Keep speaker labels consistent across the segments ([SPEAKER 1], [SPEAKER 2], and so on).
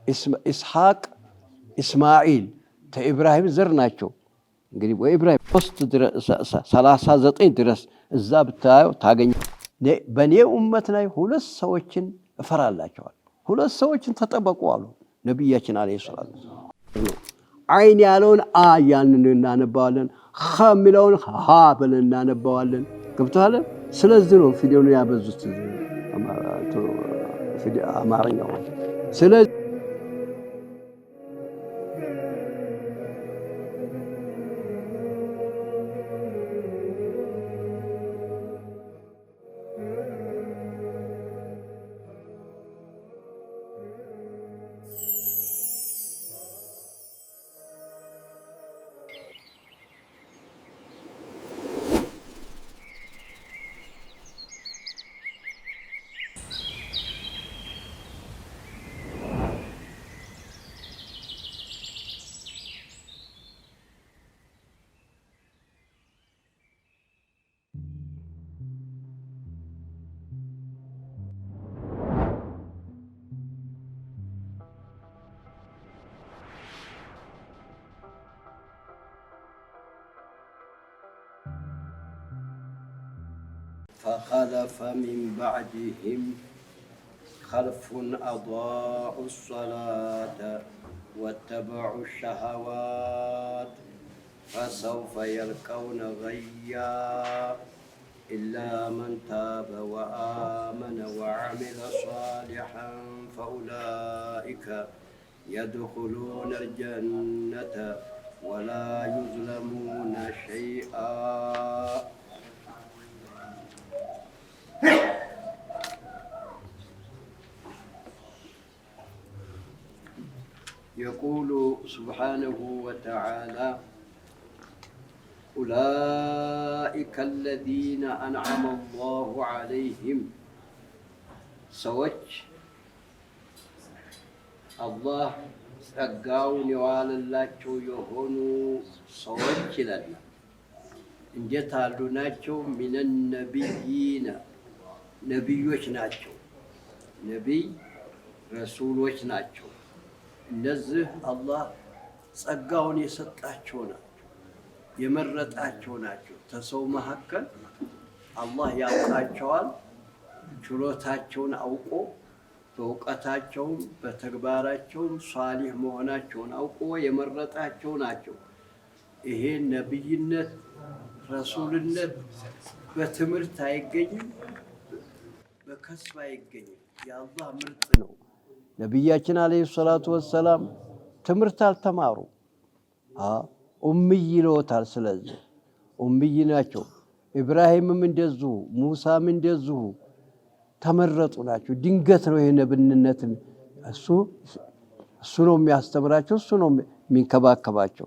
[SPEAKER 1] ኢስሐቅ ኢስማዒል ተኢብራሂም ዘር ናቸው። እንግዲህ ወኢብራሂም 39 ድረስ እዛ ብታየው ታገኝ። በእኔ ኡመት ላይ ሁለት ሰዎችን እፈራላቸዋል። ሁለት ሰዎችን ተጠበቁ አሉ ነቢያችን አለይሂ ሰላም። አይን ያለውን አ ያንን እናነባዋለን፣ ኸ የሚለውን ሀ ብለን እናነባዋለን። ገብቶሃል? ስለዚህ ነው ፊደሉን ያበዙት አማርኛው። ስለዚህ فخلف من بعدهم خلف أضاعوا الصلاة واتبعوا الشهوات فسوف يلقون غيا إلا من تاب وآمن وعمل صالحا فأولئك يدخلون الجنة ولا يظلمون شيئا. يقول سبحانه وتعالى أولئك الذين أنعم الله عليهم سوج الله ጸጋውን የዋለላቸው የሆኑ ሰዎች ይላል። እንዴት አሉ ናቸው? ሚነ ነቢይነ ነቢዮች ናቸው። ነቢይ ረሱሎች ናቸው። እነዚህ አላህ ጸጋውን የሰጣቸው ናቸው፣ የመረጣቸው ናቸው። ተሰው መካከል አላህ ያውቃቸዋል። ችሎታቸውን አውቆ በእውቀታቸውም በተግባራቸውም ሷሊህ መሆናቸውን አውቆ የመረጣቸው ናቸው። ይሄ ነቢይነት ረሱልነት በትምህርት አይገኝም፣ በከስብ አይገኝም። የአላህ ምርጥ ነው። ነቢያችን አለይሂ ሰላቱ ወሰላም ትምህርት አልተማሩ፣ ኡምይ ይለውታል። ስለዚህ ኡምይ ናቸው። ኢብራሂምም እንደዚሁ፣ ሙሳም እንደዚሁ ተመረጡ ናቸው። ድንገት ነው ይሄ ነብይነትን እሱ ነው የሚያስተምራቸው፣ እሱ ነው የሚንከባከባቸው።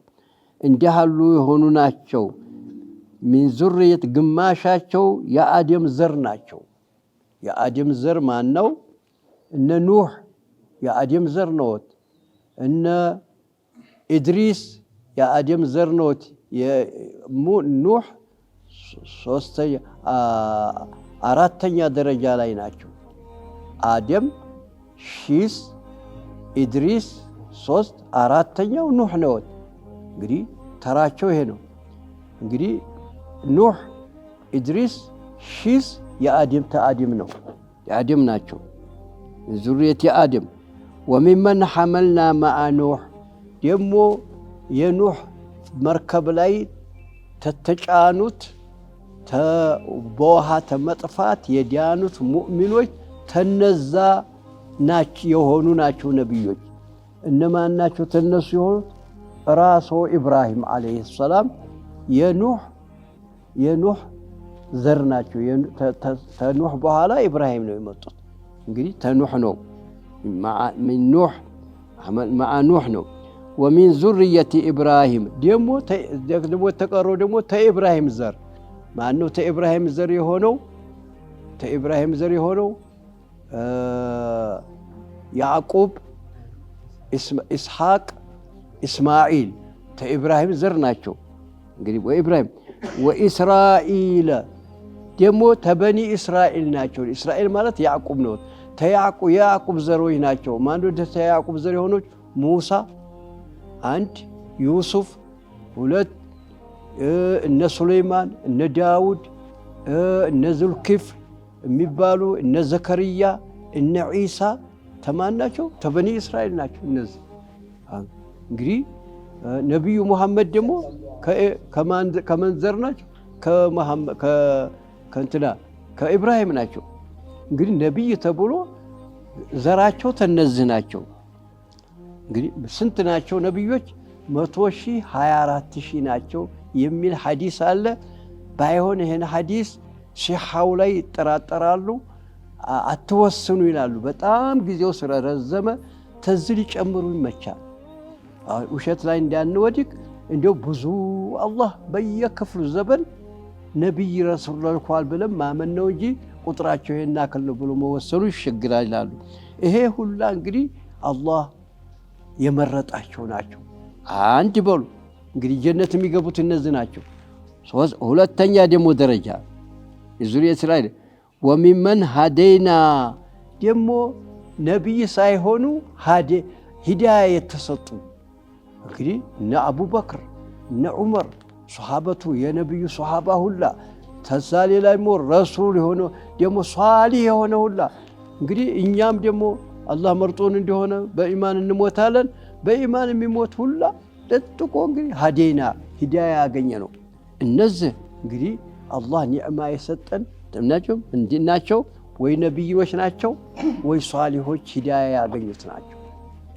[SPEAKER 1] እንዲህ ያሉ የሆኑ ናቸው። ሚን ዙርየት ግማሻቸው የአደም ዘር ናቸው። የአደም ዘር ማን ነው? እነ ኑህ የአደም ዘር ነዎት። እነ ኢድሪስ የአደም ዘር ነዎት። ኑህ አራተኛ ደረጃ ላይ ናቸው። አደም፣ ሺስ፣ ኢድሪስ 3፣ አራተኛው ኑህ ነዎት። እንግዲህ ተራቸው ይሄ ነው። እንግዲህ ኑህ፣ ኢድሪስ፣ ሺስ የአደም ተአደም ነው፣ የአደም ናቸው። ዙርየት የአደም ወሚመን ሐመልና መዓ ኑህ ደግሞ የኑህ መርከብ ላይ ተተጫኑት በውሃ ተመጥፋት የዲያኑት ሙእሚኖች ተነዛ የሆኑ ናቸው ነቢዮች። እነማን ናቸው ተነሱ የሆኑት? ራሶ ኢብራሂም አለይሂ ሰላም የኑህ ዘር ናቸው። ተኑህ በኋላ ኢብራሂም ነው የመጡት። እንግዲህ ተኑህ ነው መዓ ኑህ ነው። ወሚን ዙርየቲ ኢብራሂም ደግሞ ተቀረው ደግሞ ተኢብራሂም ዘር ማነው? ተኢብራሂም ዘር የሆነው ያዕቁብ፣ ኢስሐቅ፣ ኢስማዒል ተኢብራሂም ዘር ናቸው። እንግዲህ ወኢብራሂም ወኢስራኤል ደግሞ ተበኒ እስራኤል ናቸው። እስራኤል ማለት ያዕቁብ ነው። የያዕቁብ ዘሮች ናቸው። ማን ወደ የያዕቁብ ዘር የሆኑት ሙሳ አንድ፣ ዩሱፍ ሁለት፣ እነ ሱለይማን እነ ዳውድ እነ ዙልኪፍል የሚባሉ እነ ዘከርያ እነ ዒሳ ተማን ናቸው? ተበኒ እስራኤል ናቸው። እነዚህ እንግዲህ ነቢዩ ሙሐመድ ደግሞ ከመንዘር ናቸው? ከኢብራሂም ናቸው። እንግዲህ ነቢይ ተብሎ ዘራቸው ተነዚህ ናቸው። እንግዲህ ስንት ናቸው ነቢዮች? 124,000 ናቸው የሚል ሐዲስ አለ። ባይሆን ይህን ሐዲስ ሲሐው ላይ ይጠራጠራሉ፣ አትወስኑ ይላሉ። በጣም ጊዜው ስለረዘመ ተዚህ ሊጨምሩ ይመቻል። ውሸት ላይ እንዳንወድቅ እንዲያው ብዙ አላህ በየክፍሉ ዘበን ነቢይ ረሱል ልኳል ብለን ማመን ነው እንጂ ቁጥራቸው ይሄን ያክል ነው ብሎ መወሰኑ ይሸግራል ይላሉ። ይሄ ሁላ እንግዲህ አላህ የመረጣቸው ናቸው። አንድ በሉ እንግዲህ ጀነት የሚገቡት እነዚህ ናቸው። ሁለተኛ ደግሞ ደረጃ የዙሪያ እስራኤል ወሚመን ሀደይና ደግሞ ነቢይ ሳይሆኑ ሂዳያ የተሰጡ እንግዲህ እነ አቡበክር እነ ዑመር ሶሓበቱ የነቢዩ ሶሓባ ሁላ ተዛ ሌላ ደግሞ ረሱል የሆነ ደግሞ ሷሊህ የሆነ ሁላ እንግዲህ እኛም ደግሞ አላህ መርጦን እንደሆነ በኢማን እንሞታለን። በኢማን የሚሞት ሁላ ለጥቆ እንግዲህ ሀደይና ሂዳያ ያገኘ ነው። እነዚህ እንግዲህ አላህ ኒዕማ የሰጠን ናቸው። እንዲህ ናቸው ወይ ነቢዮች ናቸው ወይ ሷሊሆች ሂዳያ ያገኙት ናቸው።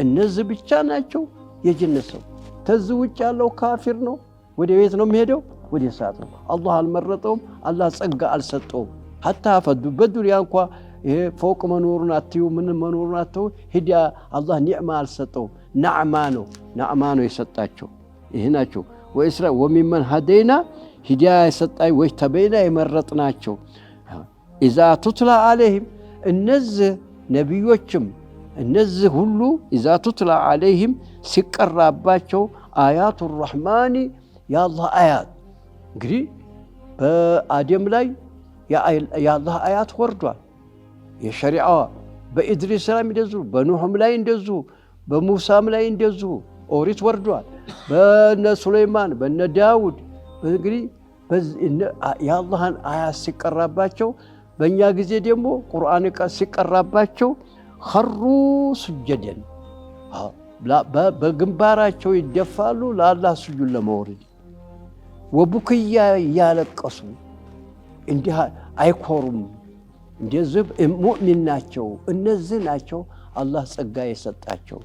[SPEAKER 1] እነዚህ ብቻ ናቸው የጀነት ሰው። ተዚህ ውጭ ያለው ካፊር ነው፣ ወደ ቤት ነው የሚሄደው፣ ወደ እሳት ነው። አላህ አልመረጠውም፣ አላህ ጸጋ አልሰጠውም። ሀታ በዱንያ እንኳ ይሄ ፎቅ መኖሩን አትዩ፣ ምን መኖሩን አትዩ፣ ሂዳያ አላህ ኒዕማ አልሰጠውም። ናዕማ ነው የሰጣቸው። ይህ ናቸው ወሚመን ሀደይና ሂዳያ የሰጣይ ወይ ተበይና የመረጥናቸው። ኢዛ ቱትላ አለይህም እነዚህ ነቢዮችም እነዚህ ሁሉ ኢዛ ቱትላ አለይህም ሲቀራባቸው አያቱ ረሕማኒ የአላህ አያት እንግዲህ በአደም ላይ የአላህ አያት ወርዷል። የሸሪዓዋ በኢድሪስ ላይ እንደዚሁ፣ በኑሕም ላይ እንደዚሁ፣ በሙሳም ላይ እንደዚሁ ኦሪት ወርዷል። በነ ሱለይማን በነ ዳውድ እንግዲህ የአላህን አያት ሲቀራባቸው፣ በእኛ ጊዜ ደግሞ ቁርአን ሲቀራባቸው ኸሩ ሱጀደን በግንባራቸው ይደፋሉ ለአላህ ስጁድ ለመውረድ ወቡክያ እያለቀሱ እንዲህ አይኮሩም። እንደዚህ ሙእሚን ናቸው። እነዚህ ናቸው አላህ ጸጋ የሰጣቸው።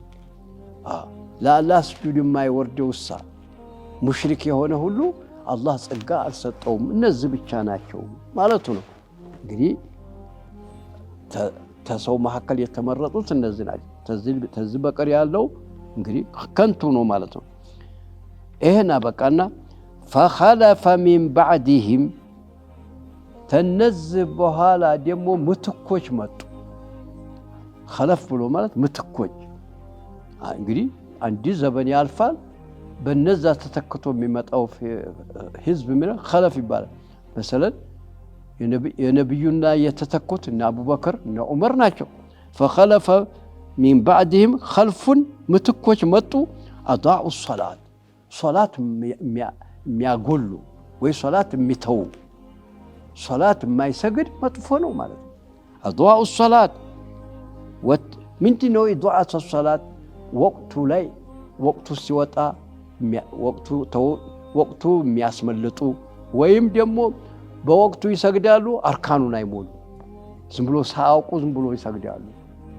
[SPEAKER 1] ለአላህ ስጁድ የማይወርደው እሳ ሙሽሪክ የሆነ ሁሉ አላህ ጸጋ አልሰጠውም። እነዚህ ብቻ ናቸው ማለቱ ነው። እንግዲህ ተሰው መካከል የተመረጡት እነዚህ ናቸው። ተዚህ በቀር ያለው እንግዲህ ከንቱ ነው ማለት ነው። ይሄና በቃና ፈኸለፈ ሚን ባዕድህም ተነዚህ በኋላ ደግሞ ምትኮች መጡ። ኸለፍ ብሎ ማለት ምትኮች እንግዲህ አንድ ዘመን ያልፋል። በነዛ ተተክቶ የሚመጣው ህዝብ ምን ኸለፍ ይባላል። መሰለን የነብዩና የተተኩት እነ አቡበክር እነ ዑመር ናቸው። ፈኸለፈ ሚን ባዕድህም ኸልፉን ምትኮች መጡ። አዳዑ ሶላት የሚያጎሉ ወይ ሶላት የሚተው ሶላት የማይሰግድ መጥፎ ነው ማለት ነው። አዳዑ ሶላት ምንድን ነው? ኢዱዓት ሶላት ወቅቱ ላይ ወቅቱ ሲወጣ ወቅቱ የሚያስመልጡ ወይም ደግሞ በወቅቱ ይሰግዳሉ፣ አርካኑን አይሞሉ ዝም ብሎ ሳያውቁ ዝም ብሎ ይሰግዳሉ።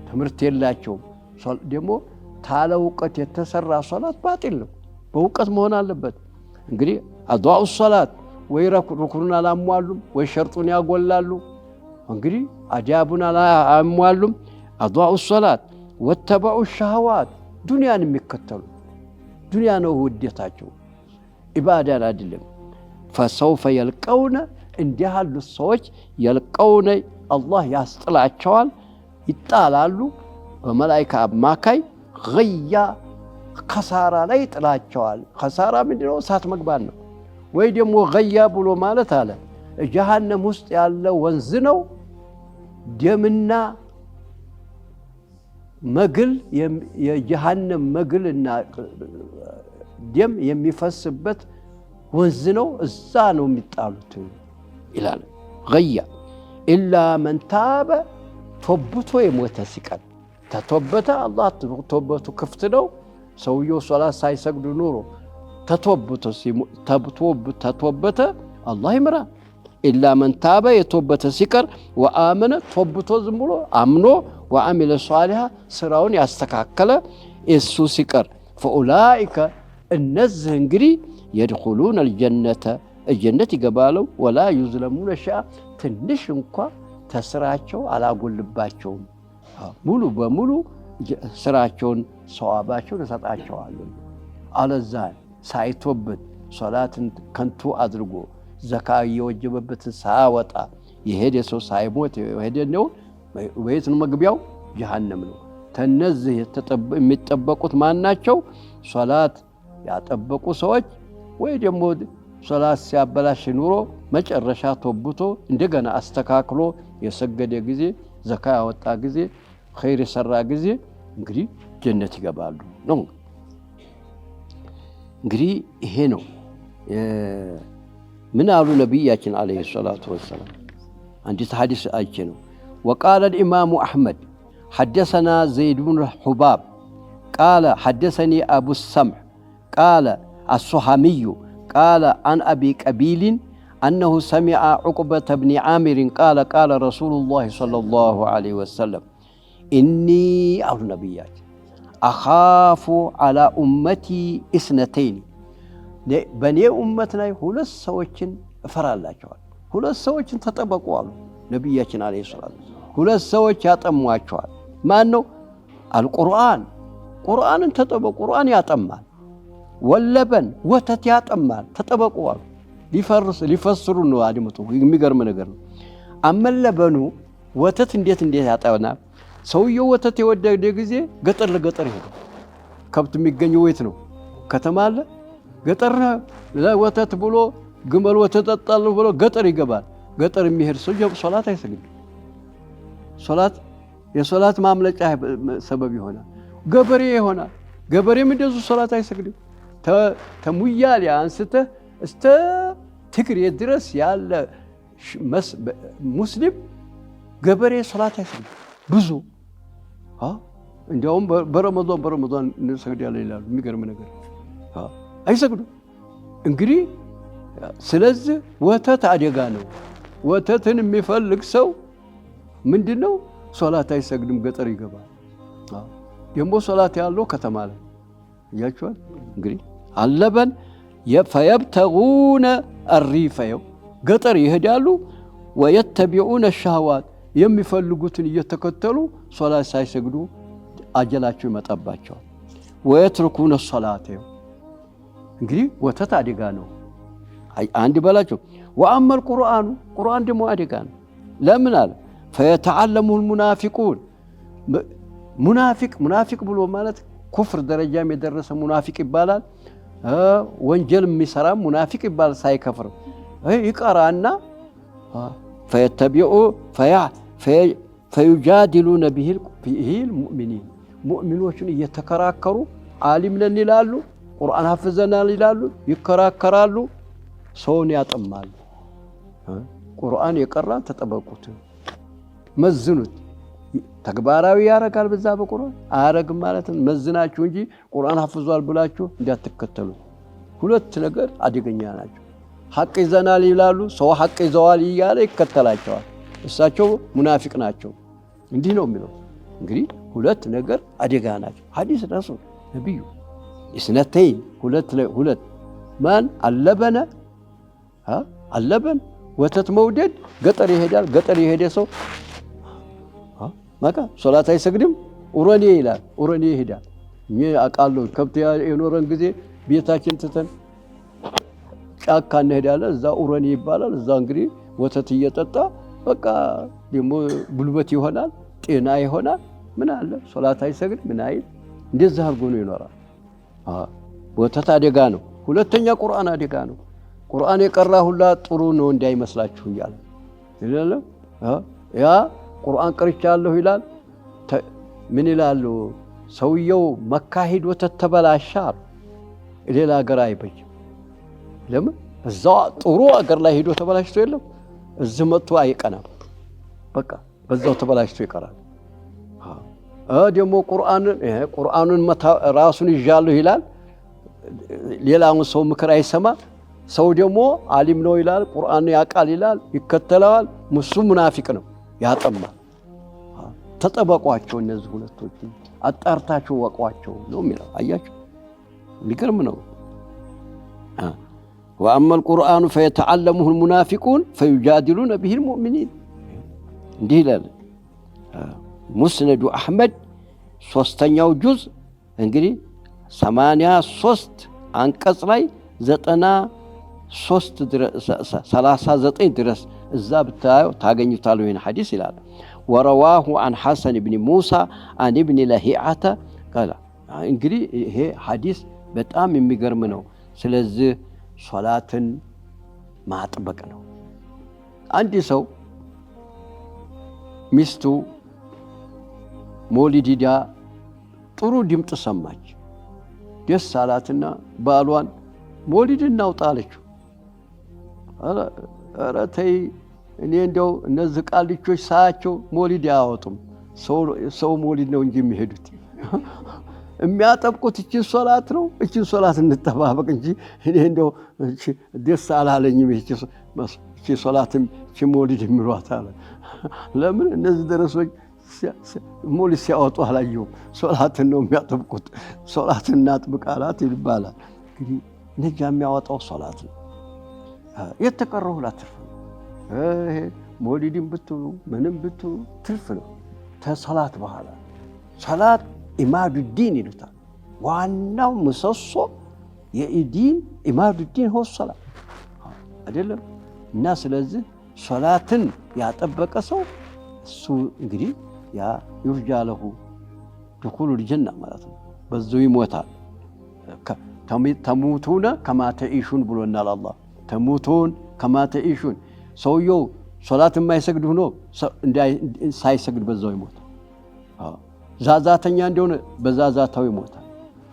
[SPEAKER 1] ትምህርት የላቸውም። ደግሞ ታለ እውቀት የተሰራ ሶላት ባጢል ነው። በእውቀት መሆን አለበት። እንግዲህ አድዋኡ ሶላት ወይ ሩኩኑን አላሟሉም ወይ ሸርጡን ያጎላሉ። እንግዲህ አዳቡን አላሟሉም። አድዋኡ ሶላት ወተበዑ ሸህዋት ዱንያን የሚከተሉ ዱንያ ነው ውዴታቸው፣ ኢባዳን አይደለም። ፈሰውፈ የልቀውነ እንዲህ ያሉት ሰዎች የልቀውነ አላህ ያስጥላቸዋል፣ ይጣላሉ። በመላይካ አማካይ ገያ ከሳራ ላይ ይጥላቸዋል። ከሳራ ምንድነው? እሳት መግባት ነው። ወይ ደግሞ ገያ ብሎ ማለት አለ ጀሃነም ውስጥ ያለ ወንዝ ነው። ደምና መግል የጀሃነም መግልና ደም የሚፈስበት ወንዝ ነው እዛ ነው የሚጣሉት ይላል ገያ ኢላ መን ታበ ተውበቶ የሞተ ሲቀር ተተወበተ አላህ ተውበቱ ክፍት ነው ሰውየው ሶላት ሳይሰግዱ ኑሮ ተተወበተ አላህ ይምራ ኢላ መን ታበ የተወበተ ሲቀር ወአመነ ተወብቶ ዝም ብሎ አምኖ ወአሚለ ሷሊሃ ስራውን ያስተካከለ እሱ ሲቀር ፈኡላኢከ እነዚህ እንግዲህ يدخلون الجنة الجنة يقبالوا ولا يظلمون شيئا ትንሽ እንኳ ተስራቸው አላጎልባቸውም ሙሉ በሙሉ ስራቸውን ሰዋባቸውን ተሰጣቸዋለሁ አለዛ ሳይቶበት ሶላትን ከንቱ አድርጎ ዘካ የወጀበበትን ሳያወጣ የሄደ ሰው ሳይሞት የሄደ ነው ወይስ መግቢያው ጀሃነም ነው ተነዚህ የሚጠበቁት ማናቸው ሶላት ያጠበቁ ሰዎች ወይ ደግሞ ሶላት ሲያበላሽ ኑሮ መጨረሻ ተውብቶ እንደገና አስተካክሎ የሰገደ ጊዜ ዘካ ያወጣ ጊዜ ኸይር የሰራ ጊዜ እንግዲህ ጀነት ይገባሉ ነው እንግዲህ ይሄ ነው ምን አሉ ነብያችን አለይሂ ሰላቱ ወሰለም አንዲት ሐዲስ አይቼ ነው وقال الامام احمد حدثنا زيد بن حباب قال حدثني ابو السمح قال الصحامي قال عن ابي قبيل انه سمع عقبة بن عامر قال قال رسول الله صلى الله عليه وسلم اني او نبيات اخاف على امتي اثنتين በኔ ኡመት ላይ ሁለት ሰዎችን እፈራላቸዋል ሁለት ሰዎችን ተጠበቁ አሉ ነብያችን አለይሂ ሰላም ሁለት ሰዎች ያጠሟቸዋል ማን ነው አልቁርአን ቁርአንን ተጠበቁ ቁርአን ያጠማል ወለበን ወተት ያጠማል ተጠበቁ አሉ ሊፈስሩ ነው አድምጡ የሚገርም ነገር ነው አመለበኑ ወተት እንዴት ያጠናል ሰውየው ወተት የወደደ ጊዜ ገጠር ለገጠር ይሄዳል ከብት የሚገኘው ወይት ነው ከተማ አለ ገጠር ለወተት ብሎ ግመል ወተት ጠጣሉ ብሎ ገጠር ይገባል ገጠር የሚሄድ ሰው ሶላት አይሰግድም ሶላት የሶላት ማምለጫ ሰበብ ይሆናል ገበሬ ይሆናል ገበሬም እንደዚህ ሶላት አይሰግድም ተሙያል አንስተ እስተ ትግሬ ድረስ ያለ ሙስሊም ገበሬ ሶላት አይሰግድም ብዙ እንዲያውም በረመዳን እንሰግዳለን ይላሉ የሚገርም ነገር አይሰግዱ እንግዲህ ስለዚህ ወተት አደጋ ነው ወተትን የሚፈልግ ሰው ምንድነው ሶላት አይሰግድም ገጠር ይገባል ደሞ ሶላት ያለው ከተማ ላይ ያያችኋል እንግዲህ አለበን يفيبتغون الريف ገጠር ይሄዳሉ ويتبعون الشهوات የሚፈልጉትን እየተከተሉ ሶላት ሳይሰግዱ አጀላቸው ይመጣባቸዋል ويتركون الصلاه እንግዲህ ወተት አደጋ ነው አንድ በላቸው وأما القرآن ደግሞ አደጋ ነው ለምን አለ فيتعلمه المنافقون ሙናፊቅ ብሎ ማለት ኩፍር ደረጃም የደረሰ ሙናፊቅ ይባላል ወንጀል የሚሰራ ሙናፊቅ ይባላል ሳይከፍር ይቀራና فيجادلون به المؤمنين ሙእሚኖችን እየተከራከሩ ዓሊም ነን ይላሉ ቁርአን ሐፍዘናል ይላሉ ይከራከራሉ ሰውን ያጠማሉ ቁርአን የቀራን ተጠበቁት መዝኑት ተግባራዊ ያረጋል በዛ በቁርአን አረግ ማለት መዝናችሁ እንጂ ቁርአን ሐፍዟል ብላችሁ እንዳትከተሉ ሁለት ነገር አደገኛ ናቸው ሐቅ ይዘናል ይላሉ ሰው ሐቅ ይዘዋል ይያለ ይከተላቸዋል እሳቸው ሙናፊቅ ናቸው እንዲህ ነው የሚለው እንግዲህ ሁለት ነገር አደጋ ናቸው ሐዲስ ረሱል ነብዩ اثنتين ሁለት ማን አለበን ወተት መውደድ ገጠር ይሄዳል ገጠር የሄደ ሰው ማካ ሶላት አይሰግድም ኡረኔ ይላል ኡረኔ ይሄዳል አቃለው ከብት የኖረን ጊዜ ቤታችን ትተን ጫካ እንሄዳለን እዛ ኡረኔ ይባላል እዛ እንግዲህ ወተት እየጠጣ በቃ ደሞ ጉልበት ይሆናል ጤና ይሆናል ምን አለ ሶላት አይሰግድ ምን አይል እንደዛ አርጎ ነው ይኖራል ወተት አደጋ ነው ሁለተኛ ቁርአን አደጋ ነው ቁርአን የቀራ ሁላ ጥሩ ነው እንዳይመስላችሁ ይላል ያ ቁርአን ቀርቻለሁ ይላል ምን ይላሉ? ሰውየው መካ ሄዶ ተተበላሻ ሌላ ሀገር አይበጅም። ለምን እዛው ጥሩ ሀገር ላይ ሄዶ ተበላሽቶ የለም እዚህ መጥቶ አይቀናም። በቃ በዛው ተበላሽቶ ይቀራል። ደግሞ ቁርአኑን ራሱን ይዣለሁ ይላል። ሌላውን ሰው ምክር አይሰማ። ሰው ደግሞ ዓሊም ነው ይላል፣ ቁርአን ያውቃል ይላል፣ ይከተለዋል። እሱ ሙናፊቅ ነው፣ ያጠማል። ተጠበቋቸው፣ እነዚህ ሁለቶች አጣርታችሁ ወቋቸው ነው የሚለው። አያችሁ ሊገርም ነው። وأما القرآن فيتعلمه المنافقون فيجادلون به المؤمنين እንዲህ ይላል ሙስነዱ አሕመድ 3ኛው ጁዝ እንግዲህ 83 አንቀጽ ላይ 39 ድረስ እዛ ብታዩ ታገኙታል ይሄን ሐዲስ ይላል። ወረዋሁ عن حسن بن موسى عن ابن لهيعة قال እንግዲህ ይሄ ሐዲስ በጣም የሚገርም ነው። ስለዚህ ሶላትን ማጥበቅ ነው። አንድ ሰው ሚስቱ ሞሊዲዳ ጥሩ ድምፅ ሰማች፣ ደስ አላትና ባሏን ሞሊድ እናውጣለችው። ኧረ ተይ እኔ እንደው እነዚህ ቃልቾች ሳያቸው ሞሊድ አያወጡም፣ ሰው ሞሊድ ነው እንጂ የሚሄዱት የሚያጠብቁት እቺን ሶላት ነው። እቺን ሶላት እንጠባበቅ እንጂ እኔ እንደው ደስ አላለኝም እቺ ሶላትም እቺ ሞሊድ የሚሏት አለ። ለምን እነዚህ ደረሶች ሞሊድ ሲያወጡ አላየሁም። ሶላትን ነው የሚያጠብቁት። ሶላትን እናጥብቅ አላት ይባላል። እንግዲህ ነጃ የሚያወጣው ሶላት ነው። የተቀረው ሁላ ትርፍ ነው። ሞሊድን ብትሉ ምንም ብትሉ ትርፍ ነው። ተሶላት በኋላ ሶላት ኢማዱ ዲን ይሉታል። ዋናው ምሰሶ የዲን ኢማዱ ዲን ሆ ሶላት አይደለም። እና ስለዚህ ሶላትን ያጠበቀ ሰው እሱ እንግዲህ ያ ይርጃ ለሁ ድኹሉ ልጀና ማለት ነው። በዛው ይሞታል። ተሙቱነ ከማ ተዒሹን ብሎናል አላህ። ተሙቱን ከማ ተዒሹን። ሰውየው ሶላት የማይሰግድ ሆኖ ሳይሰግድ በዛው ይሞታል። ዛዛተኛ እንደሆነ በዛዛታው ይሞታል።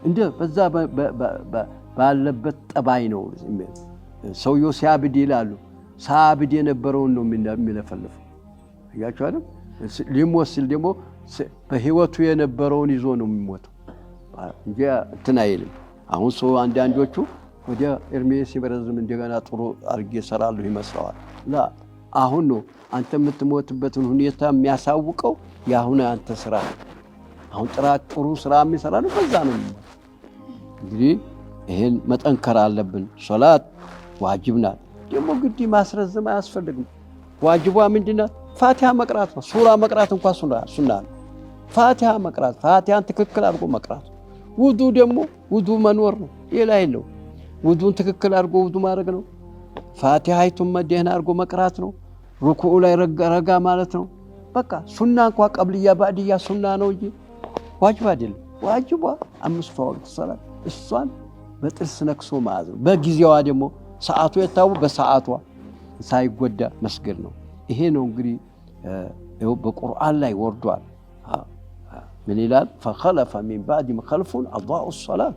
[SPEAKER 1] እንደ በዛ ባለበት ጠባይ ነው። ሰውየው ሲያብድ ይላሉ ሳብድ የነበረውን ነው የሚለፈልፈው። እያችሁ አይደል? ሊሞት ሲል ደግሞ በህይወቱ የነበረውን ይዞ ነው የሚሞተው እንጂ እንትን አይልም። አሁን ሰው አንዳንዶቹ ወደ እርሜ ሲበረዝም እንደገና ጥሩ አድርጌ እሰራለሁ ይመስለዋል። ላ አሁን ነው አንተ የምትሞትበትን ሁኔታ የሚያሳውቀው የአሁን አንተ ስራ። አሁን ጥሩ ስራ የሚሰራ ነው በዛ ነው። እንግዲህ ይሄን መጠንከር አለብን። ሶላት ዋጅብ ናት። ደግሞ ግድ ማስረዘም አያስፈልግም። ዋጅቧ ምንድነው? ፋቲሃ መቅራት ነው። ሱራ መቅራት እንኳን ሱና ነው። ፋቲሃ መቅራት፣ ፋቲሃን ትክክል አድርጎ መቅራት። ውዱ ደግሞ ውዱ መኖር ነው፣ ሌላ የለው። ውዱን ትክክል አድርጎ ውዱ ማድረግ ነው። ፋቲሃይቱን መደህና አድርጎ መቅራት ነው። ሩኩዑ ላይ ረጋ ማለት ነው። በቃ ሱና እንኳን ቀብልያ ባዕድያ ሱና ነው እንጂ ዋጅብ አይደለም። ዋጅቧ 5 ወቅት ሰላት እሷን በጥርስ ነክሶ መያዝ ነው። በጊዜዋ ደግሞ ሰዓቱ የታወ በሰዓቷ ሳይጎዳ መስገድ ነው። ይሄ ነው እንግዲህ በቁርአን ላይ ወርዷል። ምን ይላል? ፈኸለፈ ሚን ባዕድሂም ኸልፉን አضاعوا الصلاة።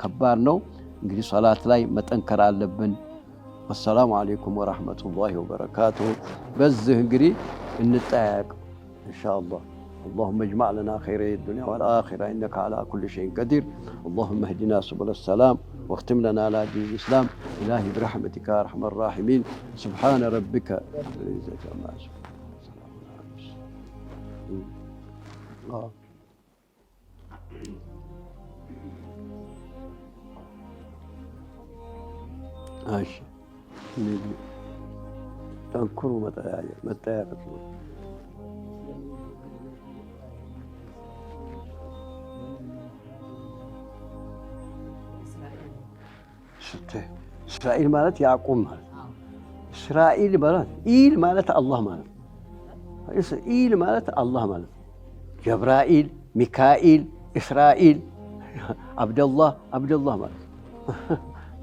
[SPEAKER 1] ከባድ ነው እንግዲህ ሶላት ላይ መጠንከር አለብን። ወሰላሙ አለይኩም ወራህመቱላሂ ወበረካቱሁ። በዚህ እንግዲህ እንጠያየቅ ኢንሻአላህ። اللهم اجمع لنا خيري الدنيا والآخرة إنك على كل شيء قدير. اللهم اهدنا سبل السلام واختم لنا على دين الإسلام. إلهي برحمتك يا أرحم الراحمين. سبحان ربك رب العزة عما يصفون. ماشي تنكروا متى እስራኤል ማለት ያዕቆብ ማለት እስራኤል ማለት ኢል ማለት አላህ ማለት ኢል ማለት አላህ ማለት ጀብራኢል፣ ሚካኤል፣ እስራኤል፣ አብደላህ ማለት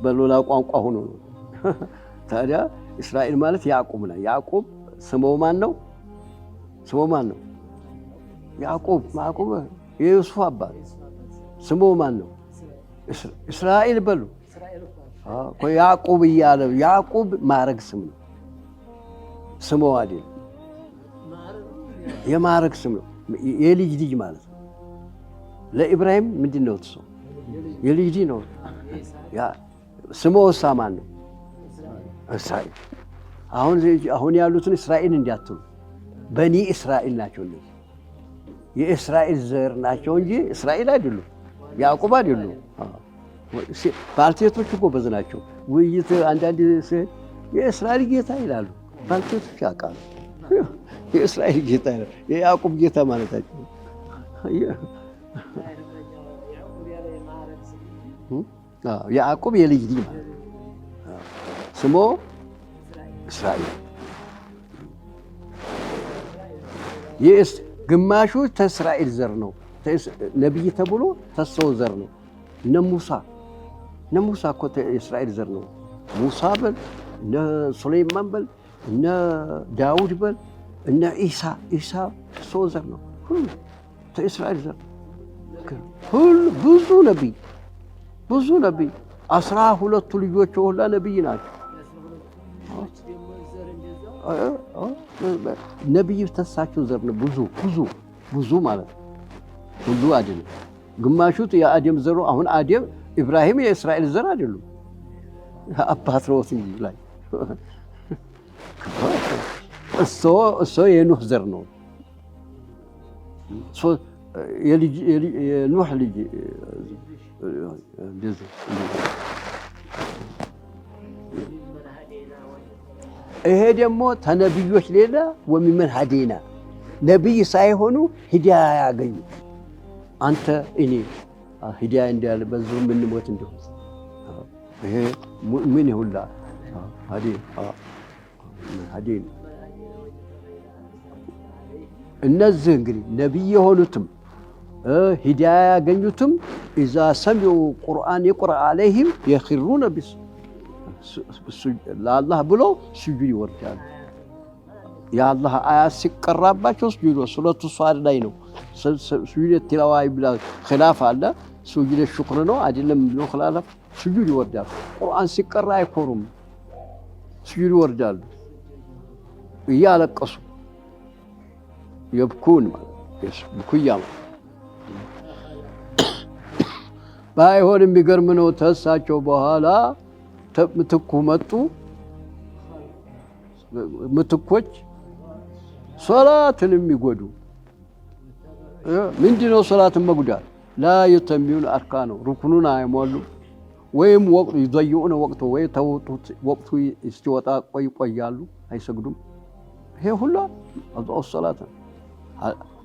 [SPEAKER 1] በሌላ ቋንቋ ሆኖ ነው። ታዲያ እስራኤል ማለት ያዕቆብ ነው። ያዕቆብ ስሙ ማን ነው? ያዕቆብ የዩሱፍ አባት ስሙ ማን ነው? እስራኤል በሉ። ያዕቁብ እያለ ያዕቁብ ማዕረግ ስም ነው፣ ስሙ አይደል? የማዕረግ ስም ነው፣ የልጅ ልጅ ማለት ነው። ለኢብራሂም ምንድን ነው እሱ? የልጅ ልጅ ነው። ስሙ እሳ ማን ነው? እስራኤል። አሁን ያሉትን እስራኤል እንዲያትሉ በኒ እስራኤል ናቸው። እነዚህ የእስራኤል ዘር ናቸው እንጂ እስራኤል አይደሉም፣ ያዕቁብ አይደሉም። ባልቴቶች ጎበዝ ናቸው። ውይይት አንዳንድ የእስራኤል ጌታ ይላሉ። ባልቴቶች ያውቃሉ። የእስራኤል ጌታ ይላሉ፣ የያዕቁብ ጌታ ማለታቸው። ያዕቁብ የልጅ ልጅ ማለት ስሙ እስራኤል። ግማሹ ተእስራኤል ዘር ነው፣ ነቢይ ተብሎ ተሰው ዘር ነው። እነ ሙሳ እኮ የእስራኤል ዘር ነው። ሙሳ በል፣ እነ ሱለይማን በል፣ እነ ዳውድ በል፣ እነ ኢሳ ተሰው ዘር ነው። ሁሉ ተእስራኤል ዘር ሁሉ። ብዙ ነቢይ 12ቱ ልጆች ሁላ ነቢይ ናቸው። ነቢይ ተሳቸው ዘር ነው። ብዙ ማለት ሁሉ አይደለም። ግማሹት የአደም ዘሩ። አሁን አደም ኢብራሂም የእስራኤል ዘር አይደሉም፣ አባት ነው እንጂ ላይ እሱ የኑህ ዘር ነው። የኑህ ልጅ ይሄ ደግሞ ተነቢዮች ሌላ ወሚመን ሀዲና ነቢይ ሳይሆኑ ሂዳያ ያገኙ አንተ እኔ ሂዳያ እንዳለ በዚሁ የምንሞት እንደሆነ ይሄ ምን ይሁላ ሀዲን። እነዚህ እንግዲህ ነቢይ የሆኑትም ሂዳያ ያገኙትም ኢዛ ሰሚዑ ቁርአን የቁራ አለይህም የኽሩነ ለአላህ ብሎ ስጁድ ይወርዳሉ። የአላህ አያት ሲቀራባቸው ስጁድ ሱረቱ ሷድ ላይ ነው። ስጁድ ቲላዋ ይብላል ኺላፍ አለ። ስጁድ ሽክር ነው አይደለም ብሎ ኺላፍ ስጁድ ይወርዳሉ። ቁርአን ሲቀራ አይኮሩም፣ ስጁድ ይወርዳሉ እያለቀሱ የብኩን ማለት ብኩያ ባይሆን የሚገርም ነው። ተሳቸው በኋላ ምትኩ መጡ። ምትኮች ሶላትን የሚጎዱ ምንድነው? ሶላትን መጉዳት ላ የተሚዩን አርካኑ ሩክኑን አይሟሉ ወይም ወቅቱ ይዘዩን ወቅቱ ወይ ተውጡት ወቅቱ እስኪወጣ ቆያሉ፣ አይሰግዱም። ይሄ ሁሉ አضاء الصلاه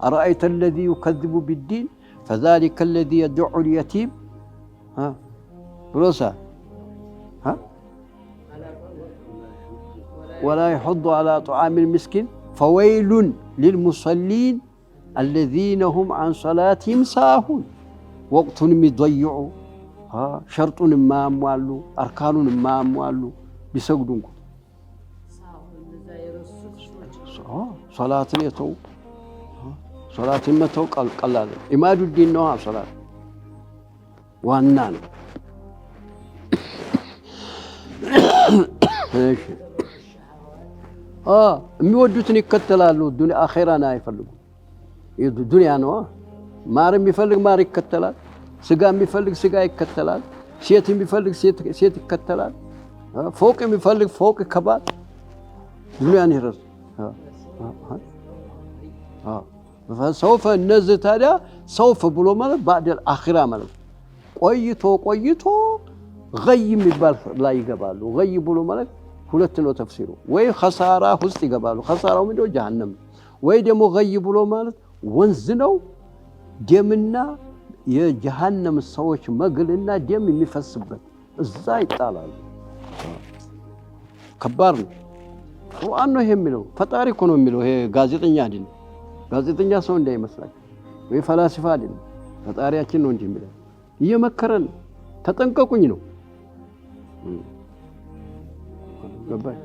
[SPEAKER 1] أرأيت الذي يكذب بالدين فذلك الذي يدعو اليتيم بروسا ولا يحض على طعام المسكين فويل للمصلين الذين هم عن صلاتهم ساهون وقت يضيعوا شرط ما اموالو اركان ما اموالو بيسجدون صلاه يتو صلاه متو قلال عماد الدين ነው صلاه ዋና ነው። እሺ የሚወዱትን ይከተላሉ። ዱንያ አኺራን አይፈልጉም። ዱንያ ነው። ማር የሚፈልግ ማር ይከተላል፣ ስጋ የሚፈልግ ስጋ ይከተላል፣ ሴት የሚፈልግ ሴት ይከተላል፣ ፎቅ የሚፈልግ ፎቅ ይከባል። ዱንያን ይረስ ሰውፈ እነዚህ ታዲያ ሰውፈ ብሎ ማለት ባዕደል አኺራ ማለት ቆይቶ ገይ የሚባል ላይ ይገባሉ። ገይ ብሎ ማለት ሁለት ነው ተፍሲሩ። ወይ ኸሳራ ውስጥ ይገባሉ። ኸሳራው ምንድነው? ጀሃነም። ወይ ደግሞ ገይ ብሎ ማለት ወንዝ ነው፣ ደምና የጀሃነም ሰዎች መግልና ደም የሚፈስበት እዛ ይጣላሉ። ከባድ ነው። ቁርአን ነው የሚለው፣ ፈጣሪ እኮ ነው የሚለው። ይሄ ጋዜጠኛ አይደለም። ጋዜጠኛ ሰው እንዳይመስላችሁ ወይ ፈላስፋ አይደለም። ፈጣሪያችን ነው እንጂ የሚለው እየመከረን ተጠንቀቁኝ ነው። ገባይ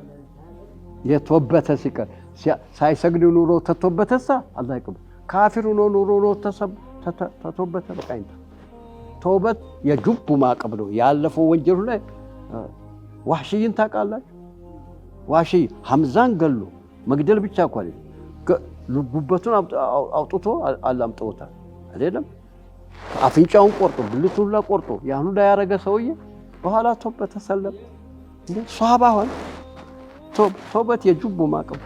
[SPEAKER 1] የተወበተ ሲቀር ሳይሰግድ ኑሮ ተተወበተሳ አላህ ይቀበል። ካፊር ሆኖ ኑሮ ተቶበት በቃኝ። ተውበት የጁቡ ማዕቀብ ነው። ያለፈው ወንጀሉ ላይ ዋህሽይን ታውቃላችሁ? ዋህሽይ ሐምዛን ገሎ መግደል ብቻ እኮ አይደለም፣ ጉበቱን አውጥቶ አላምጠውታል አይደለም? አፍንጫውን ቆርጦ ብልቱን ሁላ ቆርጦ ያን ሁላ ያረገ ሰውዬ በኋላ ተውበት ተሰለም እንዴ ሷሃባ ሆነ። ተውበት የጁቡ ማዕቀብ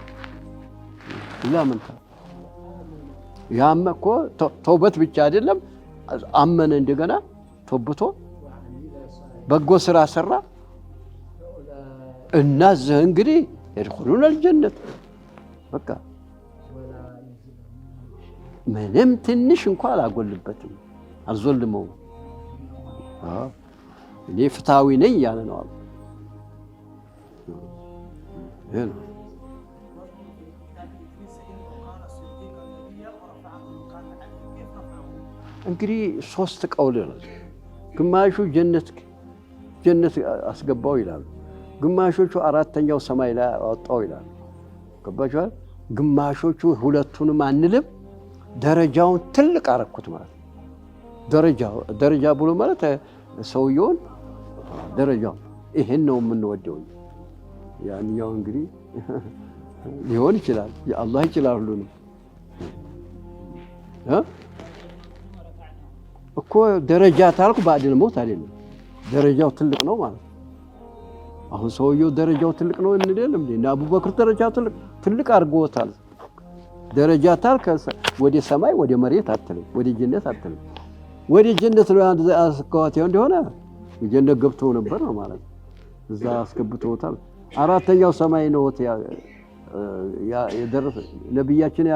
[SPEAKER 1] ለምን ያመ እኮ ተውበት ብቻ አይደለም፣ አመነ እንደገና ተውብቶ በጎ ስራ ሰራ እና እንግዲህ يدخلون الجنة በቃ ምንም ትንሽ እንኳን አላጎልበትም፣ አልዘልመውም። እኔ ፍትሃዊ ነኝ ያለ ነው አሉ። እንግዲህ ሶስት ቀውል ነው። ግማሹ ጀነት አስገባው ይላሉ፣ ግማሾቹ አራተኛው ሰማይ ላይ አወጣው ይላሉ። ገባችኋል? ግማሾቹ ሁለቱንም አንልም፣ ደረጃውን ትልቅ አረኩት ማለት ነው። ደረጃ ብሎ ማለት ሰውየውን ደረጃው ይሄን ነው የምንወደው። ያንኛው እንግዲህ ሊሆን ይችላል፣ አላህ ይችላል ሁሉንም እኮ ደረጃ ታልኩ ባድል ሞት አይደለም፣ ደረጃው ትልቅ ነው ማለት ነው። አሁን ሰውየው ደረጃው ትልቅ ነው እንዴለም እንዴ? አቡበክር ደረጃው ትልቅ አድርጎታል። ደረጃ ታልከ ወደ ሰማይ ወደ መሬት አትልም፣ ወደ ጀነት አትልም። ወደ ጀነት ነው አስከዋት እንደሆነ ጀነት ገብቶ ነበር ነው ማለት እዛ አስገብቶታል። አራተኛው ሰማይ ነው የደረሰ ነብያችን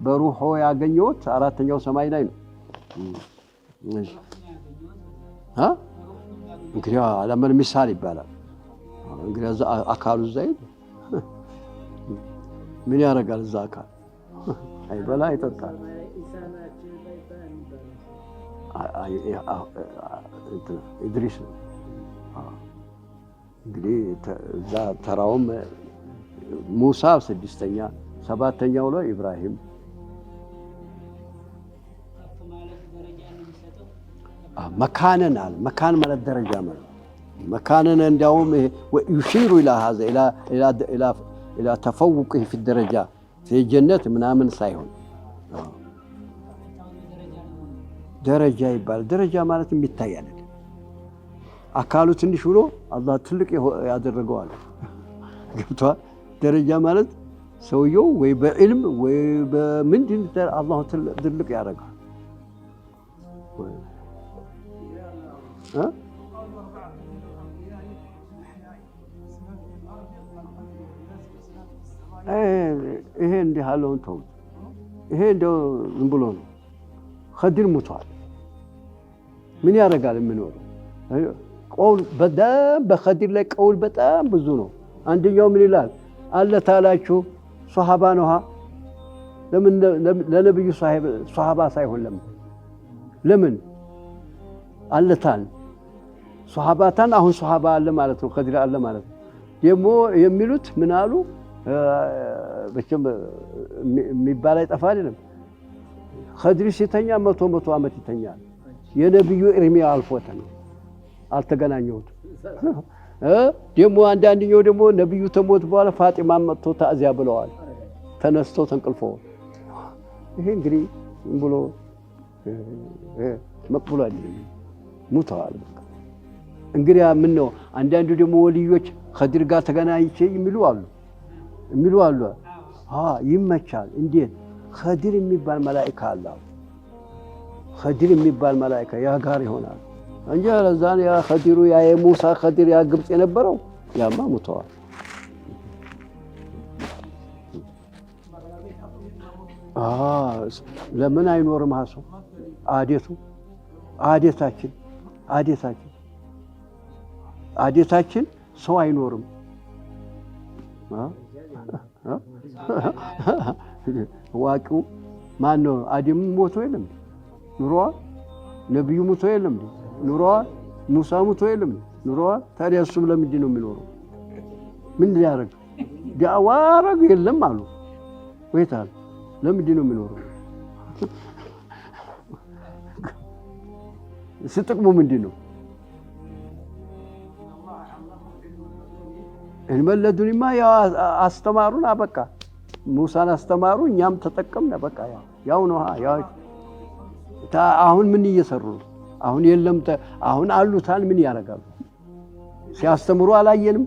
[SPEAKER 1] በሩህ ያገኘውት አራተኛው ሰማይ ላይ ነው። እንግዲህ አለምን ምሳሌ ይባላል። እንግዲህ እዛ አካሉ ዘይድ ምን ያደርጋል? እዛ አካል አይበላ አይጠጣል። ኢድሪስ ነው እንግዲህ እዛ ተራውም ሙሳ ስድስተኛ፣ ሰባተኛው ላይ ኢብራሂም መካነን አለ። መካን ማለት ደረጃ ማለት መካነን እንዲያውም يشير الى هذا الى تفوقه في الدرجه في الجنه ምናምን ሳይሆን ደረጃ ይባል። ደረጃ ማለት የሚታይ አይደለም። አካሉ ትንሽ ብሎ አላህ ትልቅ ያደረገው አለ። ገብቷል? ደረጃ ማለት ሰውየው ወይ በዕልም ወይ በምንድን አላህ ትልቅ ያደርጋል። ይሄ እንዲህ አለውን ተው። ይሄ እንደው ዝም ብሎ ነው። ኸዲር ሙቷል። ምን ያደርጋል? የምኖረው ቀውል በጣም በኸዲር ላይ ቀውል በጣም ብዙ ነው። አንደኛው ምን ይላል? አለ ታላችሁ ሷሃባ ነው። ለምን ለነብዩ ሷሃባ ሳይሆን ለምን አለታል ሷሃባታን አሁን ሷሃባ አለ ማለት ነው። ኸዲር አለ ማለት ነው። ደግሞ የሚሉት ምን አሉ? በቸም የሚባል አይጠፋ አይደለም። ኸዲር ሲተኛ 100 ዓመት ይተኛል። የነብዩ እድሜ አልፎት ነው አልተገናኘሁትም። ደግሞ አንዳንደኛው ደግሞ ነብዩ ተሞት በኋላ ፋጢማ መጥቶ ታዚያ ብለዋል። ተነስቶ ተንቅልፎ ይሄ እንግዲህ ብሎ መቅቡል አይደለም ሙተዋል። እንግዲህ ምን ነው አንዳንዱ ደግሞ ወልዮች ኸዲር ጋር ተገናኝቼ የሚሉ አሉ። ይመቻል። እንዴት? ኸዲር የሚባል መላእክት አለ። ኸዲር የሚባል መላእክት ያ ጋር ይሆናል እንጂ ለዛን ያ ኸዲሩ ያ የሙሳ ኸዲር ያ ግብጽ የነበረው ያማ ሙተዋል። ለምን አይኖርም? ሀሰው አዴታችን ሰው አይኖርም። ዋቂው ማን ነው? አደም ሞቶ የለም ኑሯል። ነብዩ ሞቶ የለም ኑሯል። ሙሳ ሞቶ የለም ኑሯል። ታዲያ እሱም ለምንድን ነው የሚኖረው? ምን ሊያደርግ ዳዋ አረግ የለም አሉ ወይታል። ለምንድን ነው የሚኖረው? ጥቅሙ ምንድን ነው? እንመለዱንማ ያው አስተማሩን አበቃ። ሙሳን አስተማሩ፣ እኛም ተጠቀምን በቃ ያው ነው። አሁን ምን እየሰሩ ነው? አሁን የለም አሁን አሉታል ምን ያደርጋሉ? ሲያስተምሩ አላየንም?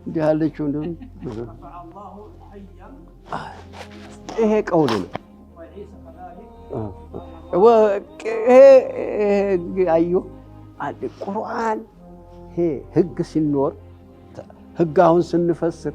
[SPEAKER 1] እንዲህ ያለችው ይሄ ቀውል ነው። ይሄ አዩ ቁርአን ይሄ ህግ ሲኖር ህግ አሁን ስንፈስር